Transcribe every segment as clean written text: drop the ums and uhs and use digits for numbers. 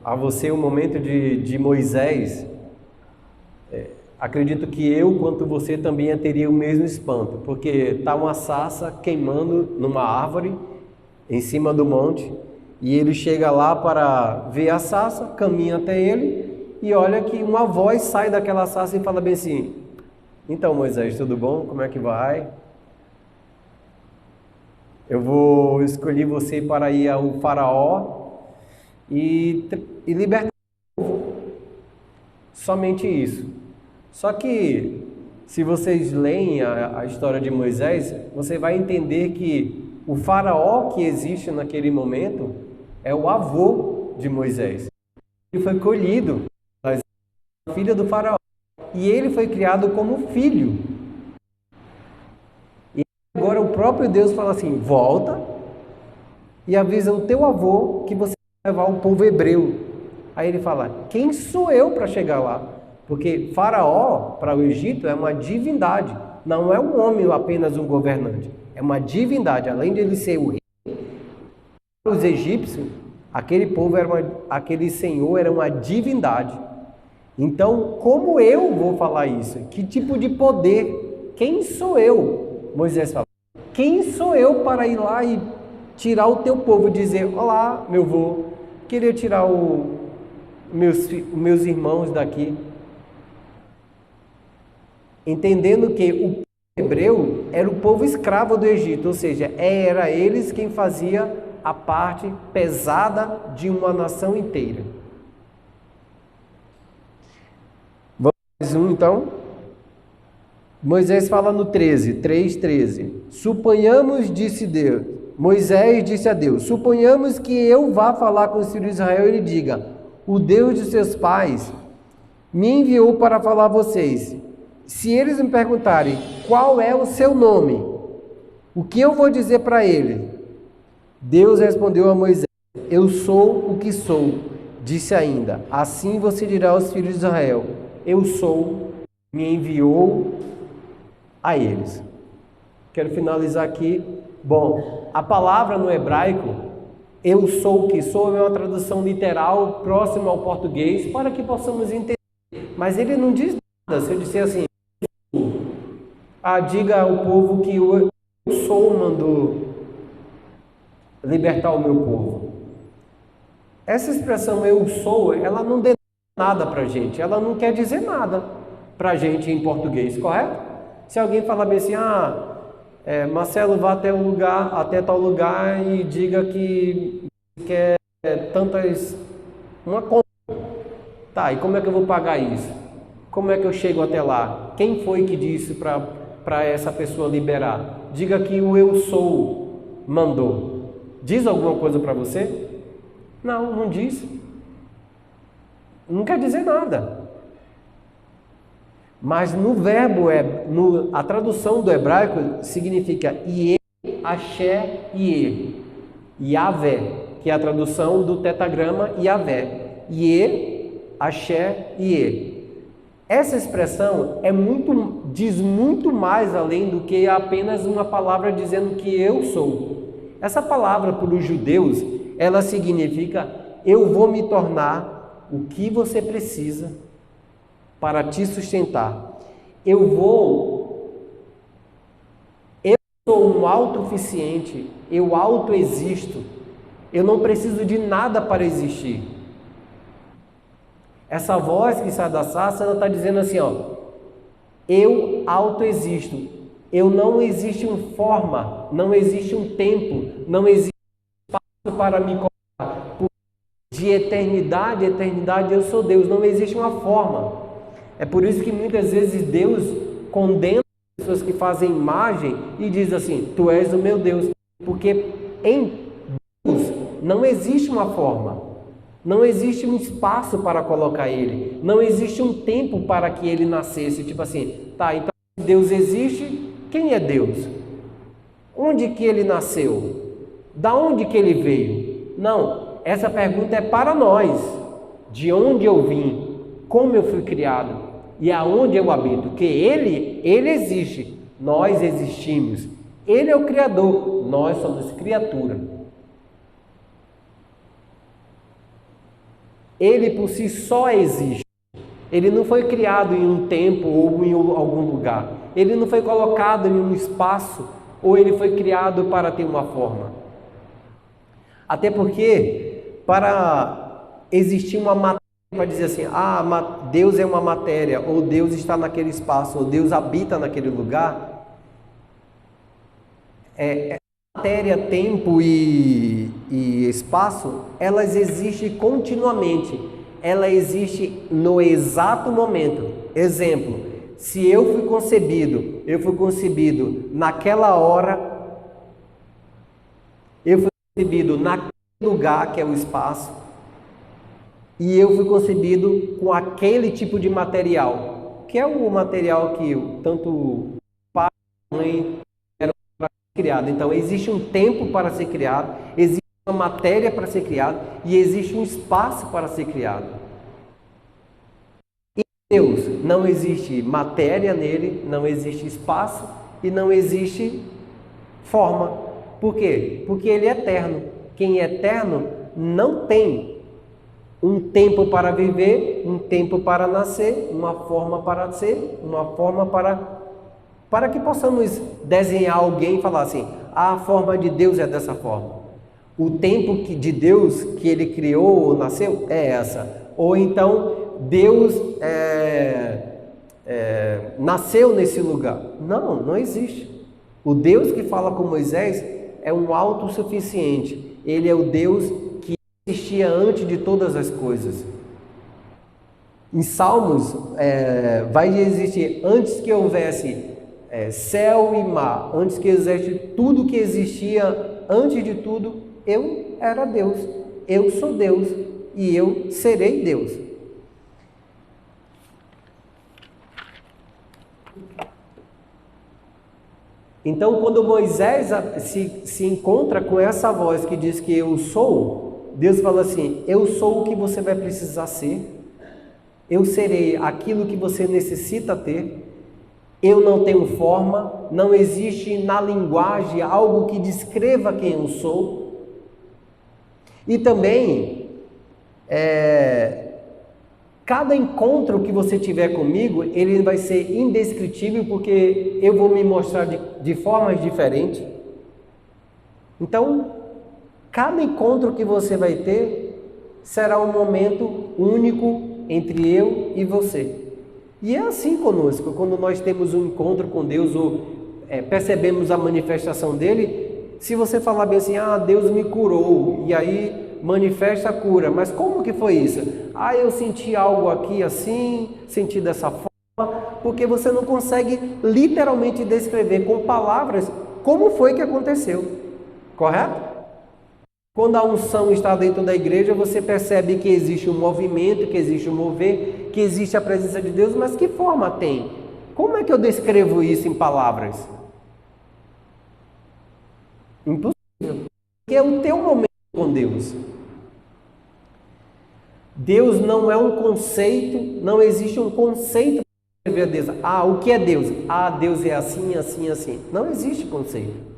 a você o momento de Moisés, acredito que eu, quanto você, também teria o mesmo espanto, porque está uma sarça queimando numa árvore, em cima do monte, e ele chega lá para ver a sarça, caminha até ele, e olha que uma voz sai daquela sarça e fala bem assim: então, Moisés, tudo bom? Como é que vai? Eu vou escolher você para ir ao faraó e libertar. Somente isso. Só que, se vocês leem a história de Moisés, você vai entender que o faraó que existe naquele momento é o avô de Moisés. Ele foi colhido da filha do faraó. E ele foi criado como filho. E agora o próprio Deus fala assim: volta e avisa o teu avô que você vai levar o povo hebreu. Aí ele fala: quem sou eu para chegar lá? Porque Faraó, para o Egito, é uma divindade. Não é um homem apenas um governante. É uma divindade. Além de ele ser o rei, para os egípcios, aquele povo aquele senhor era uma divindade. Então, como eu vou falar isso? Que tipo de poder? Quem sou eu? Moisés fala: quem sou eu para ir lá e tirar o teu povo e dizer: olá, meu vô, queria tirar meus irmãos daqui? Entendendo que o povo hebreu era o povo escravo do Egito, ou seja, era eles quem fazia a parte pesada de uma nação inteira. Vamos mais um então? Moisés fala no 3:13. Suponhamos, disse Deus, Moisés disse a Deus: suponhamos que eu vá falar com os filhos de Israel e ele diga: o Deus de seus pais me enviou para falar a vocês. Se eles me perguntarem qual é o seu nome, o que eu vou dizer para ele? Deus respondeu a Moisés: eu sou o que sou. Disse ainda: assim você dirá aos filhos de Israel: eu sou, me enviou a eles. Quero finalizar aqui. Bom, a palavra no hebraico, eu sou o que sou, é uma tradução literal próxima ao português, para que possamos entender. Mas ele não diz nada. Se eu disser assim: diga ao povo que eu sou mandou libertar o meu povo. Essa expressão eu sou, ela não denota nada para a gente, ela não quer dizer nada para a gente em português, correto? Se alguém falar bem assim: Marcelo, vá até tal lugar e diga que quer uma conta. Tá, e como é que eu vou pagar isso? Como é que eu chego até lá? Quem foi que disse para essa pessoa liberar? Diga que o eu sou mandou. Diz alguma coisa para você? Não, não diz. Não quer dizer nada. Mas no verbo, a tradução do hebraico significa Ie, Axé, Ie. Yavé, que é a tradução do tetagrama Yavé. Ie, Axé, Ie. Essa expressão diz muito mais além do que apenas uma palavra dizendo que eu sou. Essa palavra para os judeus, ela significa: eu vou me tornar o que você precisa para te sustentar. Eu sou um autossuficiente, eu autoexisto, eu não preciso de nada para existir. Essa voz que sai da sarça, ela está dizendo assim: eu autoexisto, não existe uma forma, não existe um tempo, não existe espaço para me colocar. De eternidade a eternidade eu sou Deus, não existe uma forma. É por isso que muitas vezes Deus condena as pessoas que fazem imagem e diz assim: tu és o meu Deus, porque em Deus não existe uma forma. Não existe um espaço para colocar ele. Não existe um tempo para que ele nascesse. Tipo assim, tá, então se Deus existe, quem é Deus? Onde que ele nasceu? Da onde que ele veio? Não, essa pergunta é para nós. De onde eu vim? Como eu fui criado? E aonde eu habito? Que ele existe. Nós existimos. Ele é o Criador. Nós somos criatura. Ele por si só existe. Ele não foi criado em um tempo ou em algum lugar. Ele não foi colocado em um espaço ou ele foi criado para ter uma forma. Até porque, para existir uma matéria, para dizer assim, Deus é uma matéria, ou Deus está naquele espaço, ou Deus habita naquele lugar, matéria, tempo e espaço, elas existem continuamente. Ela existe no exato momento. Exemplo, se eu fui concebido naquela hora, eu fui concebido naquele lugar que é o espaço, e eu fui concebido com aquele tipo de material, que é o material que tanto o pai e a mãe eram para ser criado. Então, existe um tempo para ser criado, existe uma matéria para ser criada e existe um espaço para ser criado. Deus, não existe matéria nele, não existe espaço e não existe forma. Por quê? Porque ele é eterno. Quem é eterno não tem um tempo para viver, um tempo para nascer, uma forma para ser, uma forma para que possamos desenhar alguém e falar assim, a forma de Deus é dessa forma. O tempo de Deus que ele criou ou nasceu é essa. Ou então Deus nasceu nesse lugar. Não, não existe. O Deus que fala com Moisés é um autossuficiente. Ele é o Deus que existia antes de todas as coisas. Em Salmos, vai existir antes que houvesse céu e mar, antes que existisse tudo que existia, antes de tudo, eu era Deus. Eu sou Deus e eu serei Deus. Então, quando Moisés se encontra com essa voz que diz que eu sou, Deus fala assim, eu sou o que você vai precisar ser, eu serei aquilo que você necessita ter, eu não tenho forma, não existe na linguagem algo que descreva quem eu sou. E também, cada encontro que você tiver comigo, ele vai ser indescritível, porque eu vou me mostrar de formas diferentes. Então, cada encontro que você vai ter será um momento único entre eu e você. E é assim conosco, quando nós temos um encontro com Deus ou percebemos a manifestação dele, se você falar bem assim, Deus me curou, e aí manifesta a cura, mas como que foi isso? Eu senti algo aqui assim, senti dessa forma, porque você não consegue literalmente descrever com palavras como foi que aconteceu, correto? Quando a unção está dentro da igreja, você percebe que existe um movimento, que existe um mover, que existe a presença de Deus, mas que forma tem? Como é que eu descrevo isso em palavras? Impossível. Porque é o teu momento com Deus. Deus não é um conceito, não existe um conceito para descrever a Deus. O que é Deus? Deus é assim, assim, assim. Não existe conceito.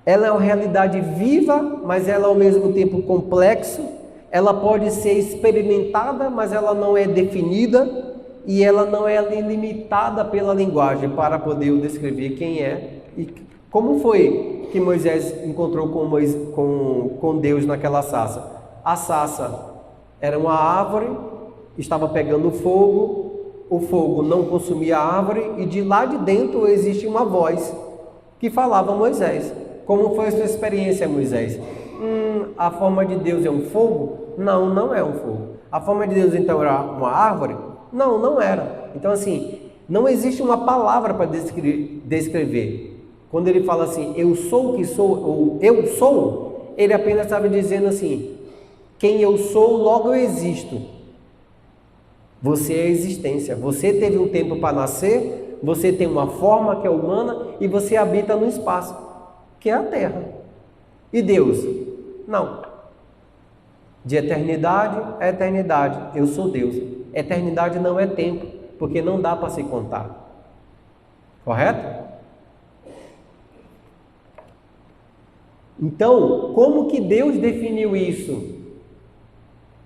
Ela é uma realidade viva, mas ela ao mesmo tempo complexo. Ela pode ser experimentada, mas ela não é definida e ela não é limitada pela linguagem para poder descrever quem é. E como foi que Moisés encontrou com Deus naquela sarça? A sarça era uma árvore, estava pegando fogo, o fogo não consumia a árvore e de lá de dentro existe uma voz que falava a Moisés. Como foi a sua experiência, Moisés? A forma de Deus é um fogo? Não, não é um fogo. A forma de Deus então era uma árvore? Não, não era. Então assim, não existe uma palavra para descrever. Quando ele fala assim, eu sou o que sou, ou eu sou, ele apenas estava dizendo assim, quem eu sou, logo eu existo. Você é a existência. Você teve um tempo para nascer, você tem uma forma que é humana e você habita no espaço, que é a Terra. E Deus? Não. De eternidade a eternidade, eu sou Deus. Eternidade não é tempo, porque não dá para se contar. Correto? Então, como que Deus definiu isso?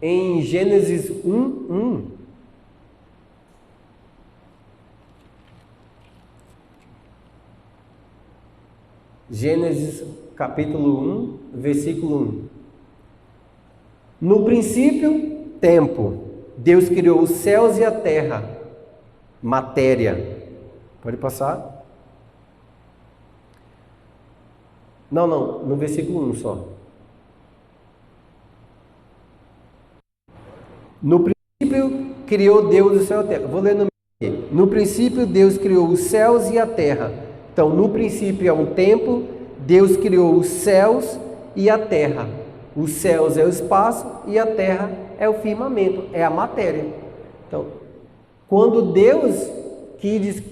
Em Gênesis 1:1. Gênesis capítulo 1, versículo 1. No princípio, tempo. Deus criou os céus e a terra. Matéria. Pode passar? Não, no versículo 1 só. No princípio, criou Deus o céu e a terra. Vou ler no meio aqui. No princípio, Deus criou os céus e a terra. Então, no princípio é um tempo, Deus criou os céus e a terra. Os céus é o espaço e a terra é o firmamento, é a matéria. Então, quando Deus quis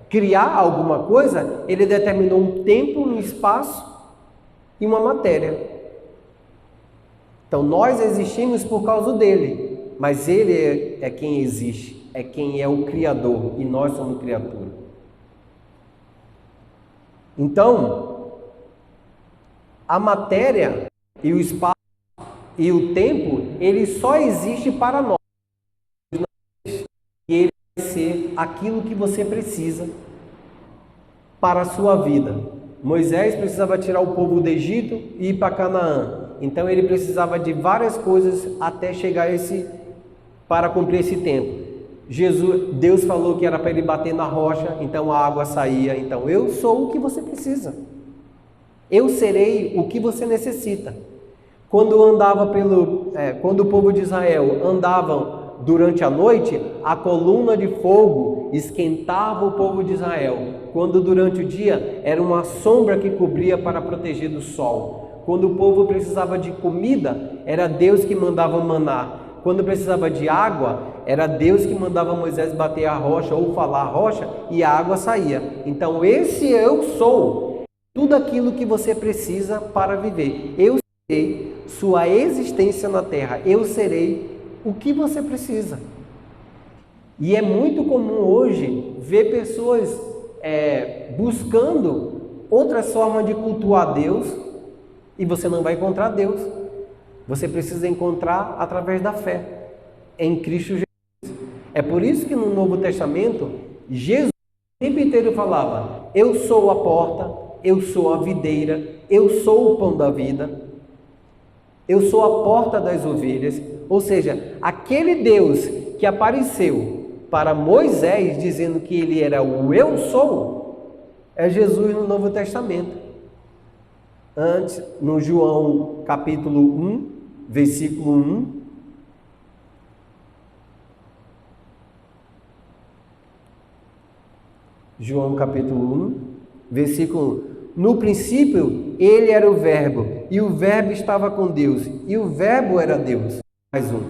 criar alguma coisa, Ele determinou um tempo, um espaço e uma matéria. Então, nós existimos por causa dele, mas Ele é quem existe, é quem é o Criador e nós somos criatura. Então, a matéria e o espaço e o tempo, ele só existe para nós. E ele vai ser aquilo que você precisa para a sua vida. Moisés precisava tirar o povo do Egito e ir para Canaã. Então ele precisava de várias coisas até chegar para cumprir esse tempo. Deus falou que era para ele bater na rocha, então a água saía. Então eu sou o que você precisa. Eu serei o que você necessita. Quando o povo de Israel andava durante a noite, a coluna de fogo esquentava o povo de Israel. Quando durante o dia era uma sombra que cobria para proteger do sol. Quando o povo precisava de comida, era Deus que mandava maná. Quando precisava de água, era Deus que mandava Moisés bater a rocha ou falar a rocha e a água saía. Então esse eu sou tudo aquilo que você precisa para viver. Eu serei sua existência na terra. Eu serei o que você precisa. E é muito comum hoje ver pessoas buscando outras formas de cultuar Deus e você não vai encontrar Deus. Você precisa encontrar através da fé em Cristo Jesus. É por isso que no Novo Testamento, Jesus o tempo inteiro falava: eu sou a porta, eu sou a videira, eu sou o pão da vida, eu sou a porta das ovelhas. Ou seja, aquele Deus que apareceu para Moisés dizendo que ele era o eu sou, é Jesus no Novo Testamento. Antes, no João capítulo 1, versículo 1. João capítulo 1, versículo 1. No princípio, ele era o verbo, e o verbo estava com Deus, e o verbo era Deus. Mais um.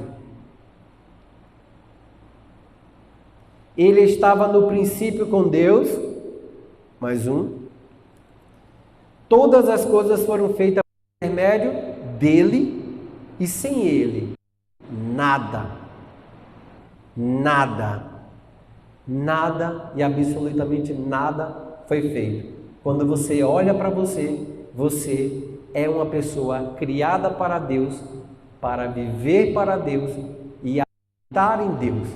Ele estava no princípio com Deus. Mais um. Todas as coisas foram feitas por intermédio dele, e sem ele, nada e absolutamente nada foi feito. Quando você olha para você, você é uma pessoa criada para Deus, para viver para Deus e habitar em Deus.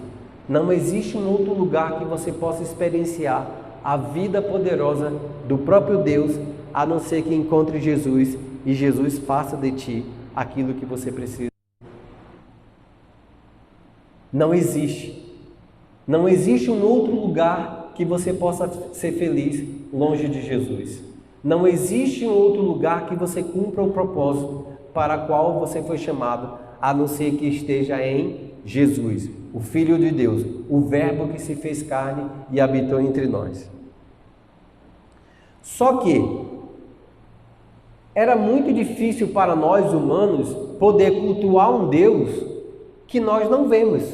Não existe um outro lugar que você possa experienciar a vida poderosa do próprio Deus, a não ser que encontre Jesus e Jesus faça de ti aquilo que você precisa. Não existe um outro lugar que você possa ser feliz longe de Jesus. Não existe um outro lugar que você cumpra o propósito para o qual você foi chamado, a não ser que esteja em Jesus, o Filho de Deus, o Verbo que se fez carne e habitou entre nós. Só que era muito difícil para nós humanos poder cultuar um Deus que nós não vemos.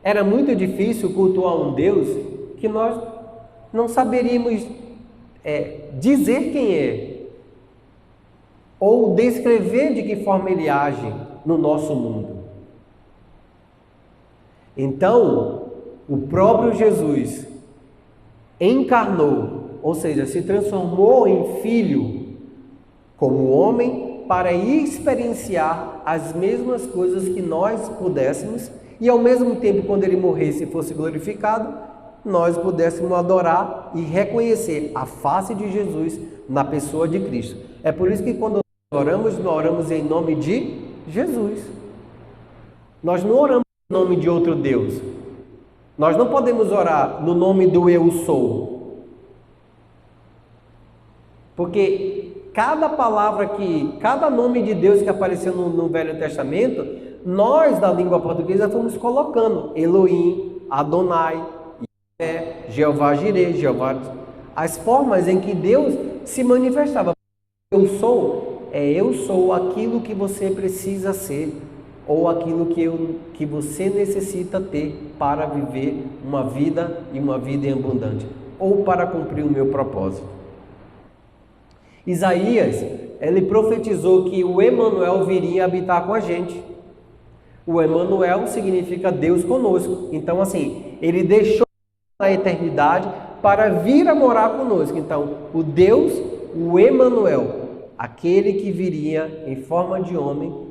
Era muito difícil cultuar um Deus que nós não saberíamos dizer quem é, ou descrever de que forma ele age no nosso mundo. Então, o próprio Jesus encarnou ou seja, se transformou em filho como homem para experienciar as mesmas coisas que nós pudéssemos e ao mesmo tempo, quando ele morresse e fosse glorificado, nós pudéssemos adorar e reconhecer a face de Jesus na pessoa de Cristo. É por isso que quando nós oramos em nome de Jesus. Nós não oramos em nome de outro Deus. Nós não podemos orar no nome do eu sou. Porque cada palavra cada nome de Deus que apareceu no Velho Testamento, nós da língua portuguesa fomos colocando Elohim, Adonai, Jeová Jireh, Jeová, as formas em que Deus se manifestava. Eu sou aquilo que você precisa ser, ou aquilo que você necessita ter para viver uma vida e uma vida em abundante, ou para cumprir o meu propósito. Isaías, ele profetizou que o Emanuel viria habitar com a gente. O Emanuel significa Deus conosco. Então, assim, ele deixou a eternidade para vir a morar conosco. Então, o Deus, o Emanuel, aquele que viria em forma de homem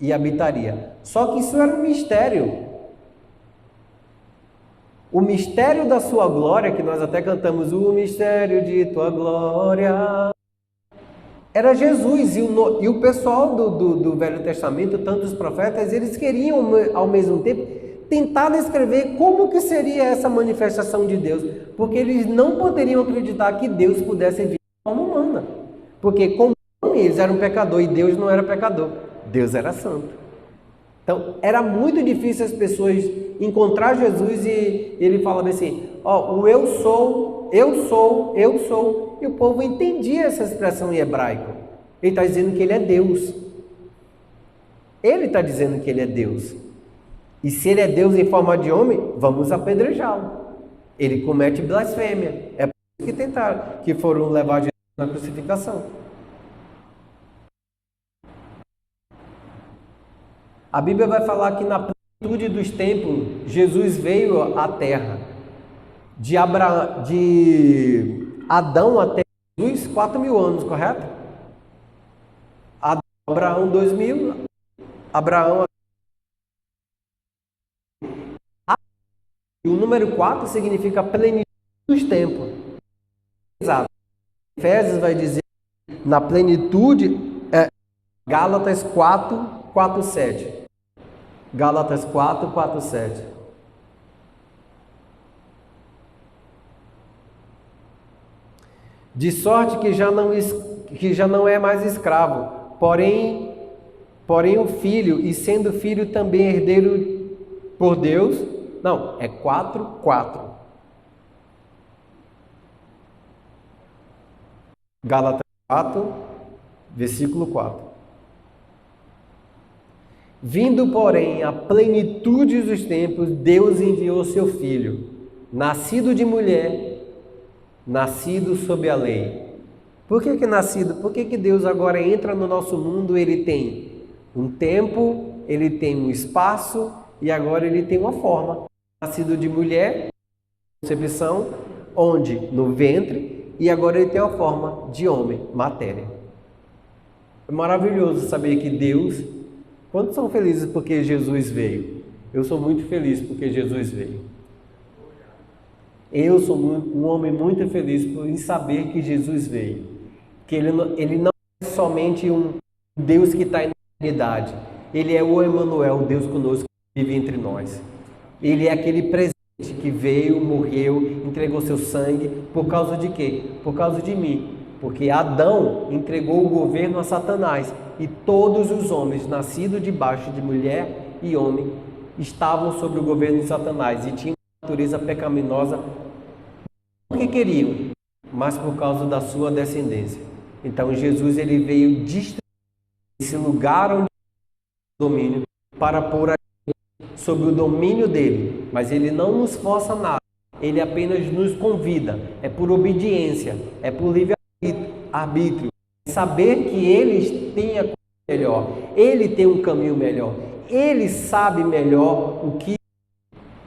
e habitaria. Só que isso era um mistério. O mistério da sua glória, que nós até cantamos, o mistério de tua glória, era Jesus. E o pessoal do Velho Testamento, tanto os profetas, eles queriam ao mesmo tempo tentar descrever como que seria essa manifestação de Deus, porque eles não poderiam acreditar que Deus pudesse vir de forma humana, porque como eles eram pecadores e Deus não era pecador, Deus era santo. Então era muito difícil as pessoas encontrar Jesus e ele falava assim, o eu sou, e o povo entendia essa expressão em hebraico. Ele está dizendo que ele é Deus. Ele está dizendo que ele é Deus. E se ele é Deus em forma de homem, vamos apedrejá-lo. Ele comete blasfêmia. É por isso que tentaram, que foram levar Jesus na crucificação. A Bíblia vai falar que na plenitude dos tempos, Jesus veio à terra. De Adão até Jesus, 4.000 anos, correto? Abraão, 2.000. Abraão. E o número 4 significa plenitude dos tempos. Exato. Efésios vai dizer na plenitude, Gálatas 4:7. Gálatas 4:7. De sorte que já não é mais escravo, porém o filho, e sendo filho também herdeiro por Deus. Não, é 4:4. Gálatas 4, versículo 4. Vindo, porém, a plenitude dos tempos, Deus enviou seu filho, nascido de mulher, nascido sob a lei. Por que nascido? Por que Deus agora entra no nosso mundo? Ele tem um tempo, ele tem um espaço e agora ele tem uma forma. Nascido de mulher, concepção, onde? No ventre, e agora ele tem uma forma de homem, matéria. É maravilhoso saber que Deus... Quantos são felizes porque Jesus veio? Eu sou muito feliz porque Jesus veio. Eu sou um homem muito feliz em saber que Jesus veio. Que ele não é somente um Deus que está na eternidade. Ele é o Emanuel, o Deus conosco que vive entre nós. Ele é aquele presente que veio, morreu, entregou seu sangue. Por causa de quê? Por causa de mim. Porque Adão entregou o governo a Satanás. E todos os homens, nascidos debaixo de mulher e homem, estavam sob o governo de Satanás. E tinham uma natureza pecaminosa, não porque queriam, mas por causa da sua descendência. Então Jesus ele veio destruir esse lugar onde domínio para pôr a gente sob o domínio dele. Mas ele não nos força nada. Ele apenas nos convida. É por obediência, é por livre-arbítrio. Saber que ele tem a coisa melhor, ele tem um caminho melhor, ele sabe melhor o que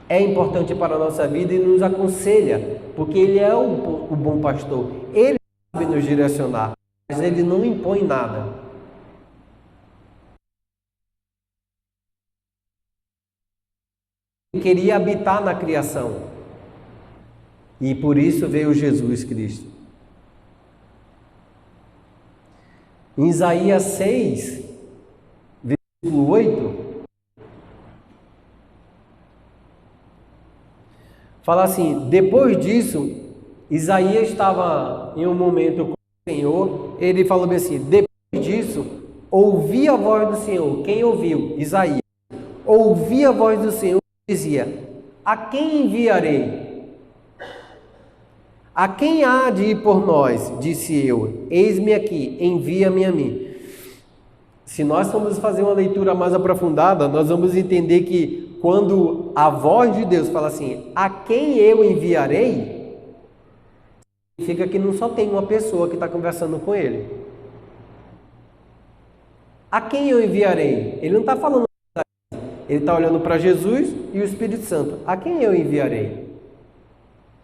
é importante para a nossa vida e nos aconselha, porque Ele é o bom pastor. Ele sabe nos direcionar, mas Ele não impõe nada. Ele queria habitar na criação e por isso veio Jesus Cristo. Em Isaías 6, versículo 8, fala assim: depois disso, Isaías estava em um momento com o Senhor, ele falou bem assim: depois disso, ouvi a voz do Senhor. Quem ouviu? Isaías. Ouvi a voz do Senhor e dizia: a quem enviarei? A quem há de ir por nós? Disse eu: eis-me aqui, envia-me a mim. Se nós formos fazer uma leitura mais aprofundada, nós vamos entender que quando a voz de Deus fala assim, a quem eu enviarei, significa que não só tem uma pessoa que está conversando com ele. A quem eu enviarei? Ele não está falando, ele está olhando para Jesus e o Espírito Santo. A quem eu enviarei?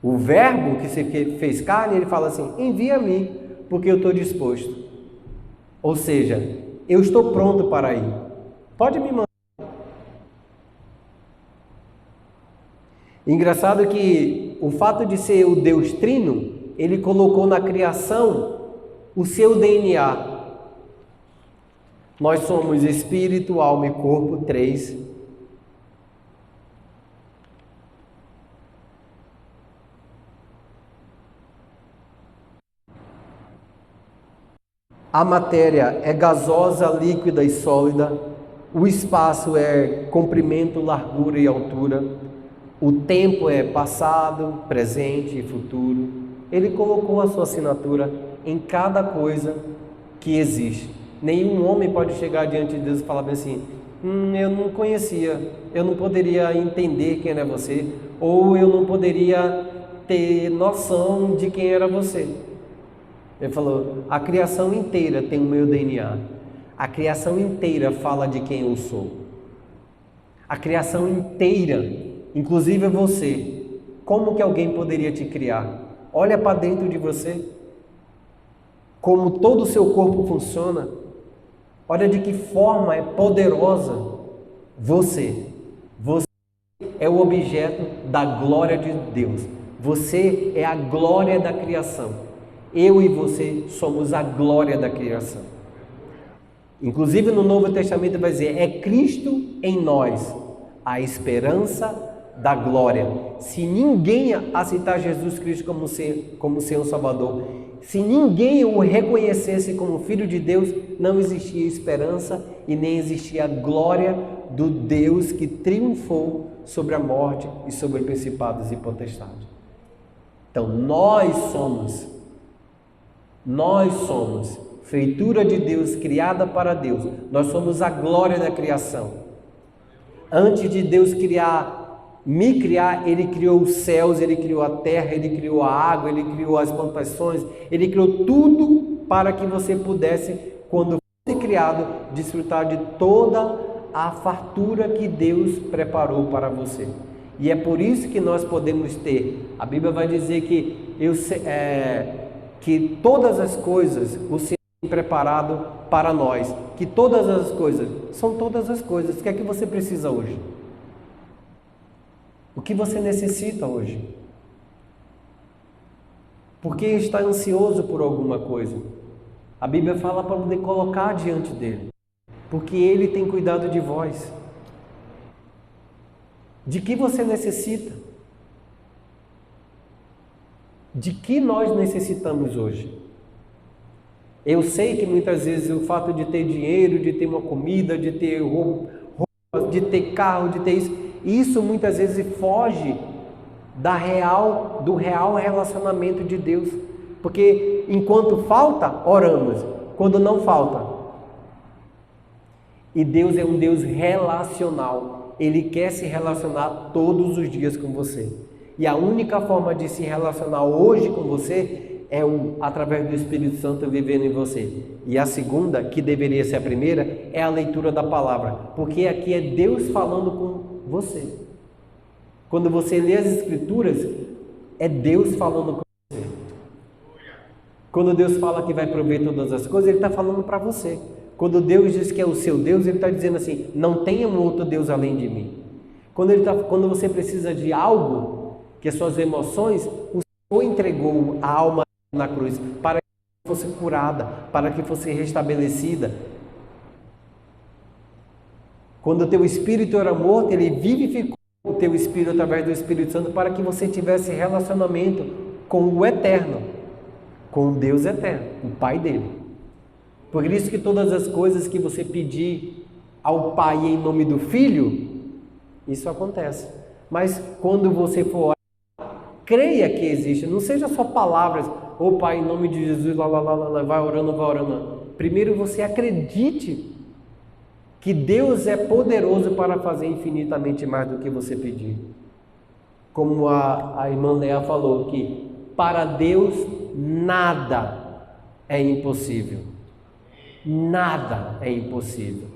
O verbo que se fez carne, ele fala assim, envia-me, porque eu estou disposto. Ou seja, eu estou pronto para ir. Pode me mandar. Engraçado que o fato de ser o Deus Trino, ele colocou na criação o seu DNA. Nós somos espírito, alma e corpo, 3. A matéria é gasosa, líquida e sólida. O espaço é comprimento, largura e altura. O tempo é passado, presente e futuro. Ele colocou a sua assinatura em cada coisa que existe. Nenhum homem pode chegar diante de Deus e falar bem assim, eu não conhecia, eu não poderia entender quem era você, ou eu não poderia ter noção de quem era você. Ele falou, a criação inteira tem o meu DNA. A criação inteira fala de quem eu sou. A criação inteira, inclusive você. Como que alguém poderia te criar? Olha para dentro de você. Como todo o seu corpo funciona. Olha de que forma é poderosa você. Você é o objeto da glória de Deus. Você é a glória da criação. Eu e você somos a glória da criação. Inclusive no Novo Testamento vai dizer, é Cristo em nós, a esperança da glória. Se ninguém aceitar Jesus Cristo como seu Salvador, se ninguém o reconhecesse como Filho de Deus, não existia esperança e nem existia a glória do Deus que triunfou sobre a morte e sobre principados e potestades. Então nós somos feitura de Deus, criada para Deus. Nós somos a glória da criação. Antes de Deus me criar, Ele criou os céus, Ele criou a terra, Ele criou a água, Ele criou as plantações, Ele criou tudo para que você pudesse, quando fosse criado, desfrutar de toda a fartura que Deus preparou para você. E é por isso que nós podemos ter. A Bíblia vai dizer que todas as coisas o Senhor tem preparado para nós, que todas as coisas, são todas as coisas. O que é que você precisa hoje? O que você necessita hoje? Porque está ansioso por alguma coisa? A Bíblia fala para poder colocar diante dele, porque ele tem cuidado de vós. De que você necessita? De que nós necessitamos hoje? Eu sei que muitas vezes o fato de ter dinheiro, de ter uma comida, de ter roupa, de ter carro, de ter isso muitas vezes foge do real relacionamento de Deus. Porque enquanto falta, oramos. Quando não falta. E Deus é um Deus relacional. Ele quer se relacionar todos os dias com você. E a única forma de se relacionar hoje com você é através do Espírito Santo vivendo em você. E a segunda, que deveria ser a primeira, é a leitura da palavra. Porque aqui é Deus falando com você. Quando você lê as Escrituras, é Deus falando com você. Quando Deus fala que vai prover todas as coisas, Ele está falando para você. Quando Deus diz que é o seu Deus, Ele está dizendo assim, não tenha um outro Deus além de mim. Quando você precisa de algo, que as suas emoções, o Senhor entregou a alma na cruz, para que fosse curada, para que fosse restabelecida. Quando o teu espírito era morto, Ele vivificou o teu espírito através do Espírito Santo para que você tivesse relacionamento com o Eterno, com o Deus Eterno, o Pai dele. Por isso que todas as coisas que você pedir ao Pai em nome do Filho, isso acontece. Mas quando você for orar, creia que existe, não seja só palavras, ô Pai, em nome de Jesus, vai orando, vai orando. Primeiro você acredite que Deus é poderoso para fazer infinitamente mais do que você pedir. Como a irmã Lea falou, que para Deus nada é impossível. Nada é impossível.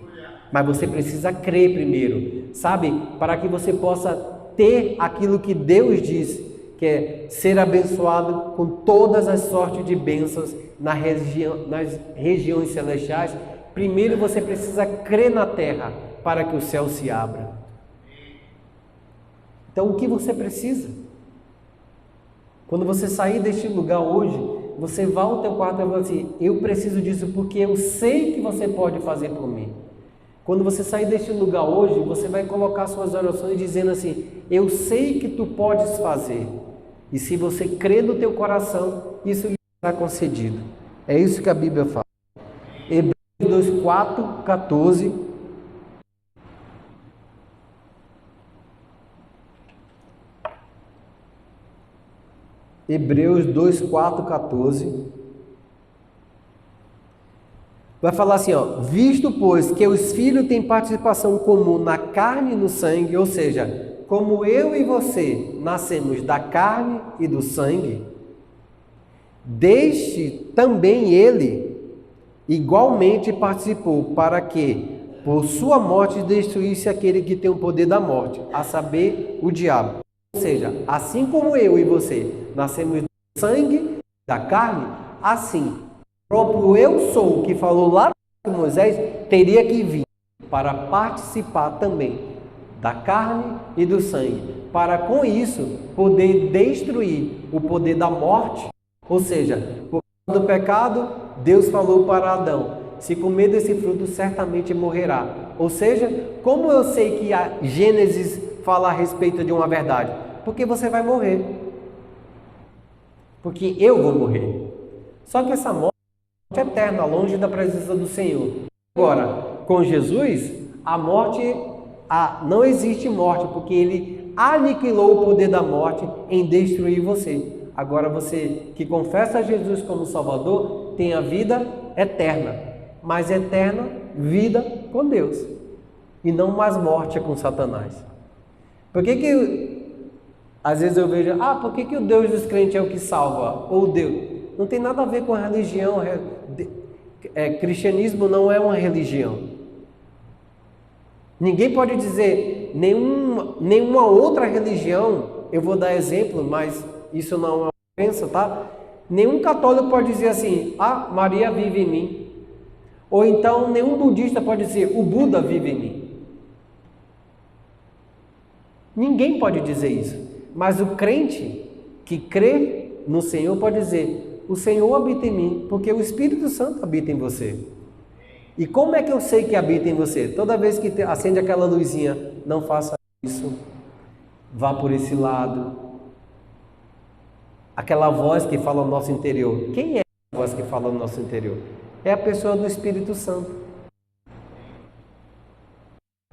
Mas você precisa crer primeiro, sabe? Para que você possa ter aquilo que Deus diz, que é ser abençoado com todas as sortes de bênçãos nas regiões celestiais. Primeiro você precisa crer na terra para que o céu se abra. Então o que você precisa? Quando você sair deste lugar hoje, você vai ao teu quarto e vai falar assim, eu preciso disso porque eu sei que você pode fazer por mim. Quando você sair deste lugar hoje, você vai colocar suas orações dizendo assim, eu sei que tu podes fazer. E se você crer no teu coração, isso lhe será concedido. É isso que a Bíblia fala. Hebreus 2:4-14. Hebreus 2:4-14. Vai falar assim, ó, visto pois que os filhos têm participação comum na carne e no sangue, ou seja, como eu e você nascemos da carne e do sangue, deste também ele igualmente participou, para que por sua morte destruísse aquele que tem o poder da morte, a saber, o diabo. Ou seja, assim como eu e você nascemos do sangue, da carne, assim, o próprio eu sou, que falou lá com Moisés, teria que vir para participar também da carne e do sangue, para com isso poder destruir o poder da morte. Ou seja, por causa do pecado, Deus falou para Adão, se comer desse fruto certamente morrerá. Ou seja, como eu sei que a Gênesis fala a respeito de uma verdade? Porque você vai morrer. Porque eu vou morrer. Só que essa morte é eterna, longe da presença do Senhor. Agora, com Jesus, a morte, não existe morte, porque Ele aniquilou o poder da morte em destruir você. Agora você que confessa Jesus como Salvador, tem a vida eterna. Mais eterna, vida com Deus. E não mais morte com Satanás. Por que às vezes eu vejo, por que o Deus dos crentes é o que salva? Ou Deus? Não tem nada a ver com a religião. Cristianismo não é uma religião. Ninguém pode dizer, nenhuma outra religião, eu vou dar exemplo, mas isso não é uma ofensa, tá? Nenhum católico pode dizer assim, Maria vive em mim. Ou então, nenhum budista pode dizer, o Buda vive em mim. Ninguém pode dizer isso. Mas o crente que crê no Senhor pode dizer, o Senhor habita em mim, porque o Espírito Santo habita em você. E como é que eu sei que habita em você? Toda vez que acende aquela luzinha, não faça isso, vá por esse lado. Aquela voz que fala no nosso interior. Quem é a voz que fala no nosso interior? É a pessoa do Espírito Santo.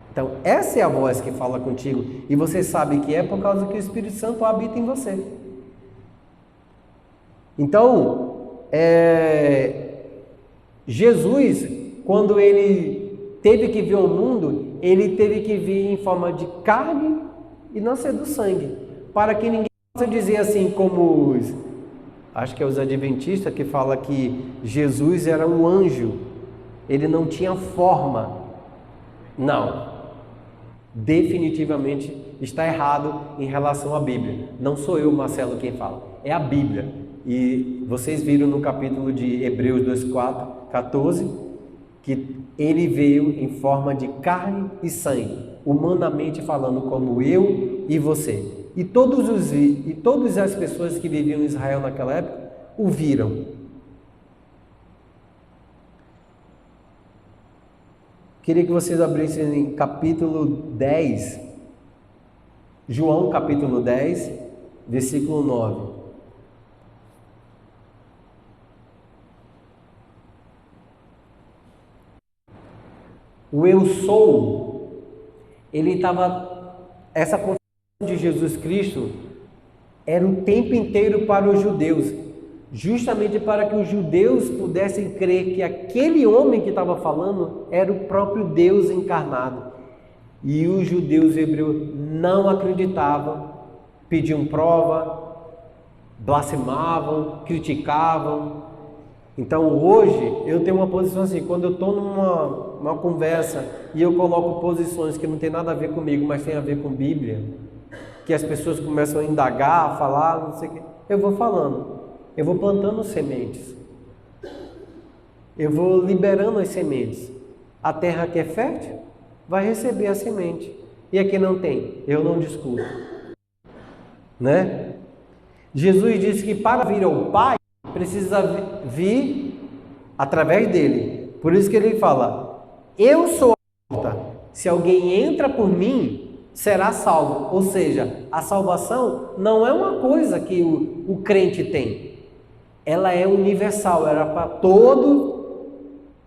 Então, essa é a voz que fala contigo. E você sabe que é por causa que o Espírito Santo habita em você. Então, Jesus, quando ele teve que vir ao mundo, ele teve que vir em forma de carne e nascer do sangue. Para que ninguém possa dizer assim como acho que é os adventistas que falam que Jesus era um anjo. Ele não tinha forma. Não. definitivamente está errado em relação à Bíblia. Não sou eu, Marcelo, quem fala, é a Bíblia. E vocês viram no capítulo de Hebreus 2:14 que ele veio em forma de carne e sangue, humanamente falando, como eu e você. E todas as pessoas que viviam em Israel naquela época o viram. Queria que vocês abrissem em capítulo 10, João capítulo 10, versículo 9. O eu sou, essa confissão de Jesus Cristo era o tempo inteiro para os judeus, justamente para que os judeus pudessem crer que aquele homem que estava falando era o próprio Deus encarnado. E os judeus hebreus não acreditavam, pediam prova, blasfemavam, criticavam. Então hoje eu tenho uma posição assim, quando eu estou numa conversa e eu coloco posições que não tem nada a ver comigo, mas tem a ver com Bíblia, que as pessoas começam a indagar, a falar, não sei o que, eu vou falando. Eu vou plantando sementes. Eu vou liberando as sementes. A terra que é fértil vai receber a semente. E a que não tem, eu não discuto. Né? Jesus disse que para vir ao Pai, precisa vir através dele. Por isso que ele fala, eu sou a porta. Se alguém entra por mim, será salvo. Ou seja, a salvação não é uma coisa que o crente tem. Ela é universal, era para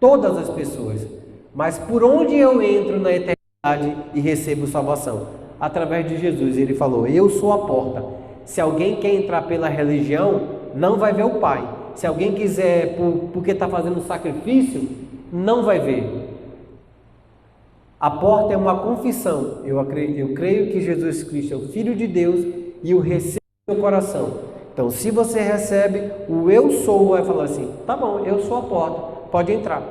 todas as pessoas. Mas por onde eu entro na eternidade e recebo salvação? Através de Jesus. Ele falou, eu sou a porta. Se alguém quer entrar pela religião, não vai ver o Pai. Se alguém quiser, porque está fazendo sacrifício, não vai ver. A porta é uma confissão. Eu creio que Jesus Cristo é o Filho de Deus e o recebo no meu coração. Então, se você recebe, o eu sou vai falar assim, tá bom, eu sou a porta, pode entrar.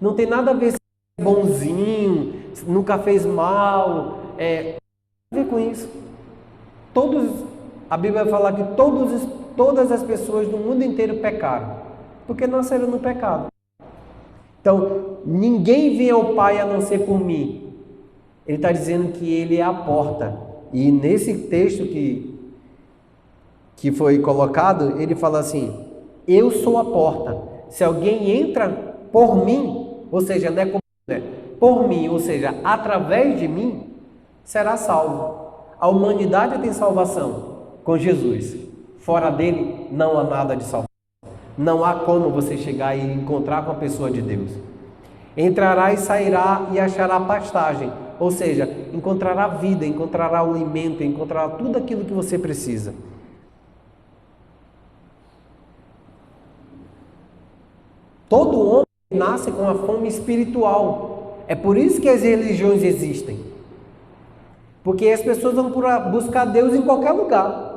Não tem nada a ver se é bonzinho, nunca fez mal, não tem a ver com isso. A Bíblia vai falar que todas as pessoas do mundo inteiro pecaram, porque nasceram no pecado. Então, ninguém vem ao Pai a não ser por mim. Ele está dizendo que ele é a porta. E nesse texto que foi colocado, ele fala assim, eu sou a porta. Se alguém entra por mim, ou seja, não é como, né? Por mim, ou seja, através de mim, será salvo. A humanidade tem salvação com Jesus. Fora dele, não há nada de salvação. Não há como você chegar e encontrar com a pessoa de Deus. Entrará e sairá e achará pastagem. Ou seja, encontrará vida, encontrará o alimento, encontrará tudo aquilo que você precisa. Todo homem nasce com a fome espiritual. É por isso que as religiões existem. Porque as pessoas vão buscar Deus em qualquer lugar.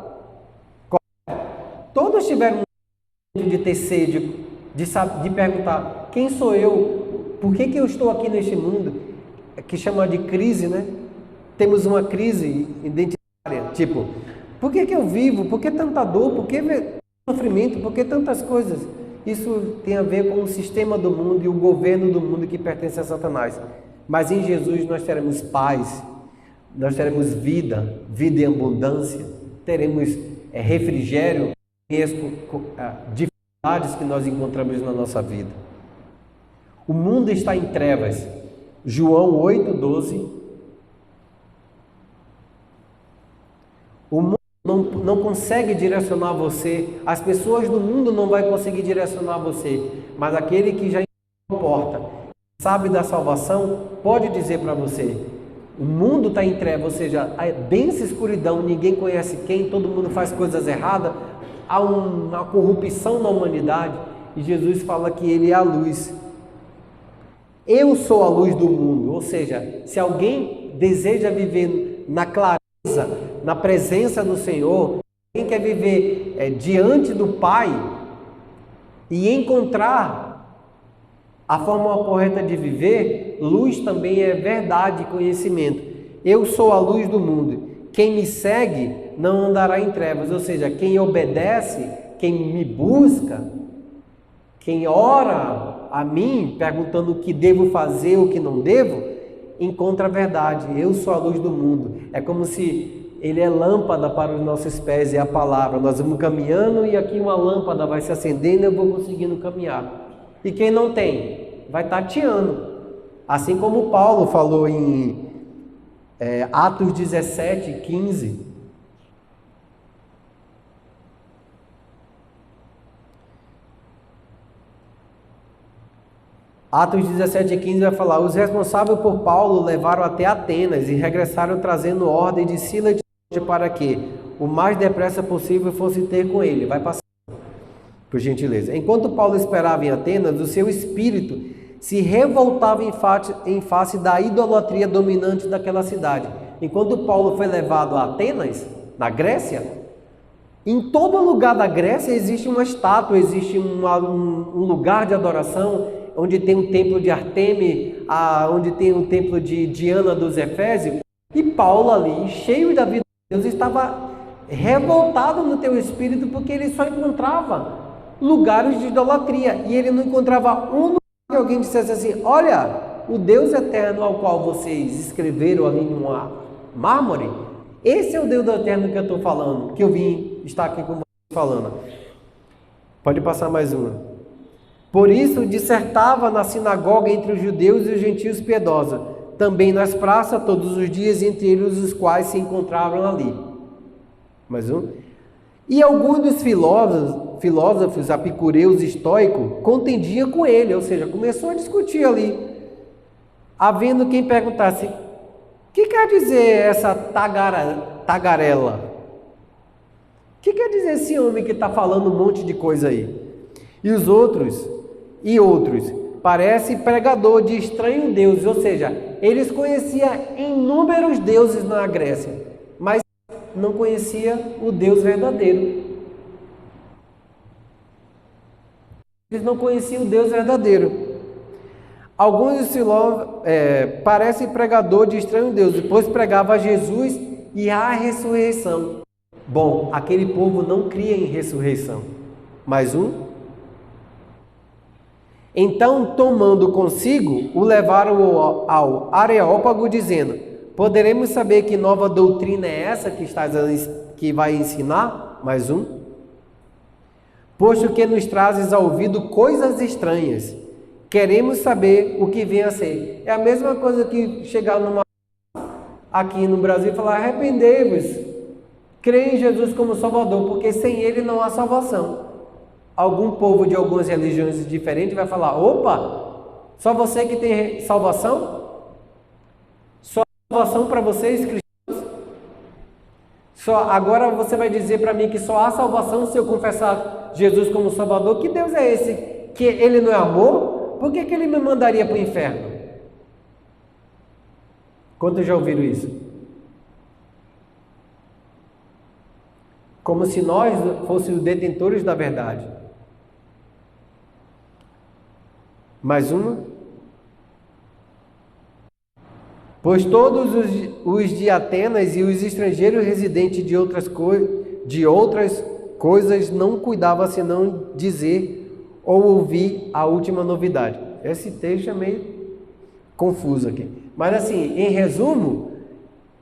Todos tiveram de ter sede, de perguntar, quem sou eu? Por que eu estou aqui neste mundo? Que chama de crise, né? Temos uma crise identitária, tipo, por que eu vivo? Por que tanta dor? Por que sofrimento? Por que tantas coisas? Isso tem a ver com o sistema do mundo e o governo do mundo que pertence a Satanás. Mas em Jesus nós teremos paz, nós teremos vida em abundância, teremos refrigério e as dificuldades que nós encontramos na nossa vida. O mundo está em trevas. João 8:12. O mundo não consegue direcionar você, as pessoas do mundo não vão conseguir direcionar você, mas aquele que já importa, sabe da salvação, pode dizer para você, o mundo está em trevas, ou seja, a densa escuridão, ninguém conhece quem, todo mundo faz coisas erradas, há uma corrupção na humanidade, e Jesus fala que ele é a luz. Eu sou a luz do mundo, ou seja, se alguém deseja viver na clareza, na presença do Senhor, quem quer viver diante do Pai e encontrar a forma correta de viver, luz também é verdade e conhecimento. Eu sou a luz do mundo. Quem me segue não andará em trevas. Ou seja, quem obedece, quem me busca, quem ora a mim, perguntando o que devo fazer, o que não devo, encontra a verdade. Eu sou a luz do mundo. É como se ele é lâmpada para os nossos pés, é a palavra. Nós vamos caminhando e aqui uma lâmpada vai se acendendo e eu vou conseguindo caminhar. E quem não tem, vai tateando. Assim como Paulo falou em Atos 17, 15. Atos 17, 15 vai falar: os responsáveis por Paulo levaram até Atenas e regressaram trazendo ordem de Silas e Timóteo para que o mais depressa possível fosse ter com ele. Vai passar, por gentileza. Enquanto Paulo esperava em Atenas, o seu espírito se revoltava em face da idolatria dominante daquela cidade. Enquanto Paulo foi levado a Atenas, na Grécia, em todo lugar da Grécia existe uma estátua, existe um lugar de adoração, onde tem um templo de Artemi, onde tem um templo de Diana dos Efésios. E Paulo ali, cheio da vida de Deus, estava revoltado no teu espírito, porque ele só encontrava lugares de idolatria, e ele não encontrava um lugar que alguém dissesse assim: olha, o Deus eterno ao qual vocês escreveram ali numa mármore, esse é o Deus eterno que eu estou falando, que eu vim estar aqui com vocês falando. Pode passar mais uma. Por isso dissertava na sinagoga entre os judeus e os gentios piedosa, também nas praças todos os dias, entre eles os quais se encontravam ali. Mais um. E alguns dos filósofos epicureus estoicos contendiam com ele, ou seja, começou a discutir ali, havendo quem perguntasse: o que quer dizer essa tagarela? O que quer dizer esse homem que está falando um monte de coisa aí? E outros, parece pregador de estranho Deus, ou seja, eles conheciam inúmeros deuses na Grécia, mas não conhecia o Deus verdadeiro. Eles não conheciam o Deus verdadeiro. Alguns parece pregador de estranho Deus, depois pregava Jesus e a ressurreição. Bom, aquele povo não cria em ressurreição. Mais um. Então, tomando consigo, o levaram ao Areópago, dizendo: poderemos saber que nova doutrina é essa que vai ensinar? Mais um. Posto que nos trazes ao ouvido coisas estranhas, queremos saber o que vem a ser. É a mesma coisa que chegar aqui no Brasil e falar: arrependei-vos, crê em Jesus como Salvador, porque sem Ele não há salvação. Algum povo de algumas religiões diferentes vai falar: opa, só você que tem salvação? Só salvação para vocês, cristãos? Agora você vai dizer para mim que só há salvação se eu confessar Jesus como Salvador? Que Deus é esse? Que Ele não é amor? Por que Ele me mandaria para o inferno? Quantos já ouviram isso? Como se nós fôssemos detentores da verdade. Mais uma. Pois todos os de Atenas e os estrangeiros residentes de outras coisas não cuidavam senão dizer ou ouvir a última novidade. Esse texto é meio confuso aqui. Mas assim, em resumo,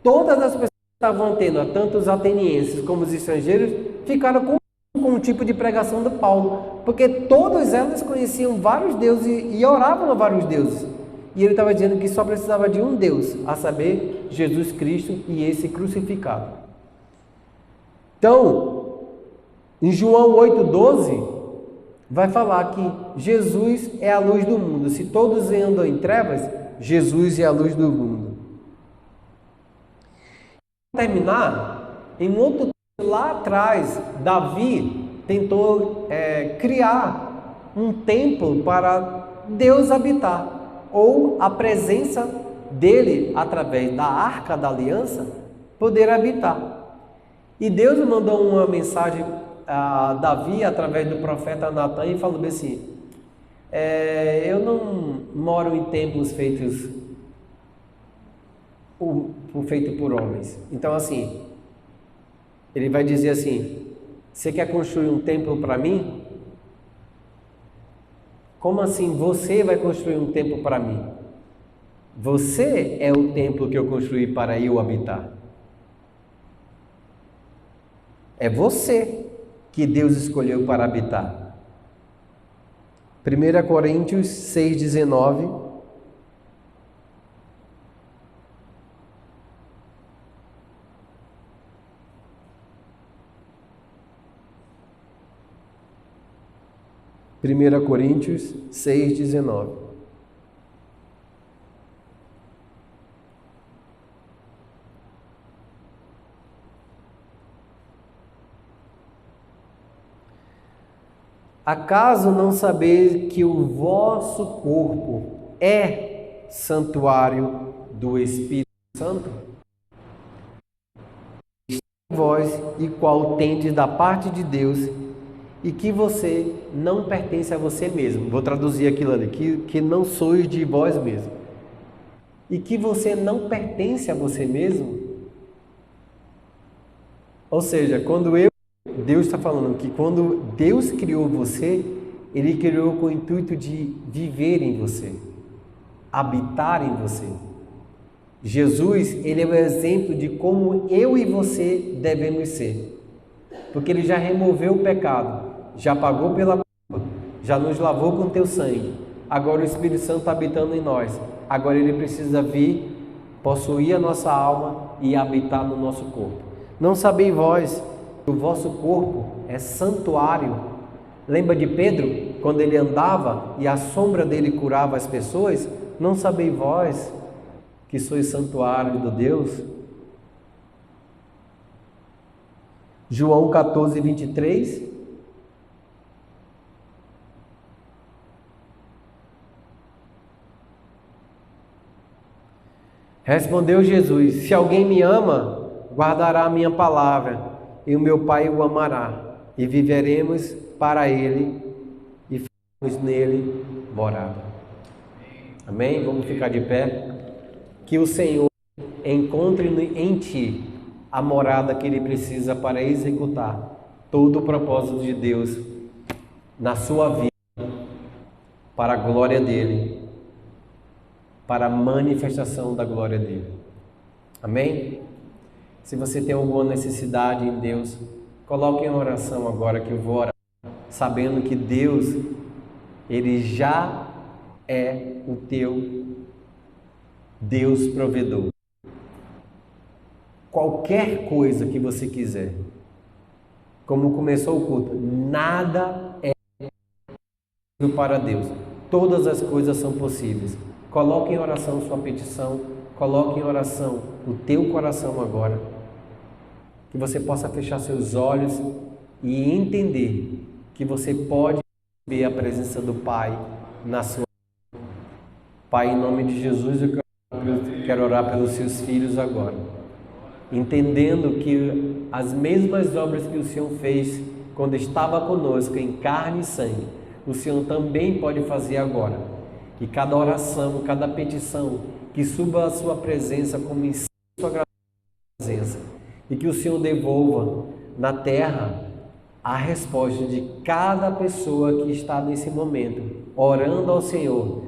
todas as pessoas que estavam tendo, tanto os atenienses como os estrangeiros, ficaram com um tipo de pregação do Paulo, porque todos eles conheciam vários deuses e oravam a vários deuses. E ele estava dizendo que só precisava de um Deus, a saber, Jesus Cristo e esse crucificado. Então, em João 8,12, vai falar que Jesus é a luz do mundo. Se todos andam em trevas, Jesus é a luz do mundo. Para terminar, em outro texto lá atrás, Davi tentou criar um templo para Deus habitar, ou a presença dele, através da Arca da Aliança, poder habitar. E Deus mandou uma mensagem a Davi, através do profeta Natan, e falou assim: eu não moro em templos feitos por homens. Então, assim, ele vai dizer assim: você quer construir um templo para mim? Como assim você vai construir um templo para mim? Você é o templo que eu construí para eu habitar. É você que Deus escolheu para habitar. 1 Coríntios 6,19. Primeira Coríntios 6,19. Acaso não sabeis que o vosso corpo é santuário do Espírito Santo? Em vós, e qual tendes da parte de Deus, e que você não pertence a você mesmo. Vou traduzir aquilo ali, que não sois de vós mesmo. E que você não pertence a você mesmo. Ou seja, Deus está falando que quando Deus criou você, Ele criou com o intuito de viver em você, habitar em você. Jesus, Ele é o exemplo de como eu e você devemos ser. Porque Ele já removeu o pecado, já pagou pela culpa, já nos lavou com teu sangue. Agora o Espírito Santo está habitando em nós. Agora Ele precisa vir, possuir a nossa alma e habitar no nosso corpo. Não sabeis vós que o vosso corpo é santuário? Lembra de Pedro, quando ele andava e a sombra dele curava as pessoas? Não sabeis vós que sois santuário do Deus? João 14, 23. Respondeu Jesus: se alguém me ama, guardará a minha palavra, e o meu Pai o amará, e viveremos para ele, e faremos nele morada. Amém? Vamos ficar de pé. Que o Senhor encontre em ti a morada que ele precisa para executar todo o propósito de Deus na sua vida, para a glória dele, para a manifestação da glória dele. Amém? Se você tem alguma necessidade em Deus, coloque em oração agora, que eu vou orar, sabendo que Deus, Ele já é o teu Deus provedor. Qualquer coisa que você quiser, como começou o culto, nada é possível para Deus. Todas as coisas são possíveis. Coloque em oração sua petição, coloque em oração o teu coração agora, que você possa fechar seus olhos e entender que você pode ver a presença do Pai na sua vida. Pai, em nome de Jesus, eu quero orar pelos seus filhos agora, entendendo que as mesmas obras que o Senhor fez quando estava conosco em carne e sangue, o Senhor também pode fazer agora. Que cada oração, cada petição que suba a sua presença como incenso à presença, e que o Senhor devolva na terra a resposta de cada pessoa que está nesse momento, orando ao Senhor,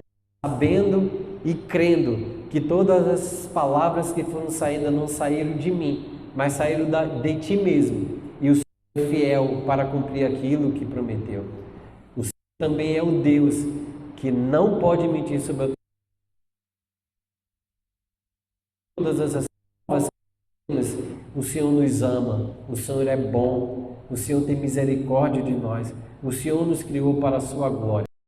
sabendo e crendo que todas as palavras que foram saindo não saíram de mim, mas saíram de ti mesmo, e o Senhor é fiel para cumprir aquilo que prometeu. O Senhor também é o Deus que não pode mentir sobre todas as palavras. O Senhor nos ama, o Senhor é bom, o Senhor tem misericórdia de nós, o Senhor nos criou para a sua glória.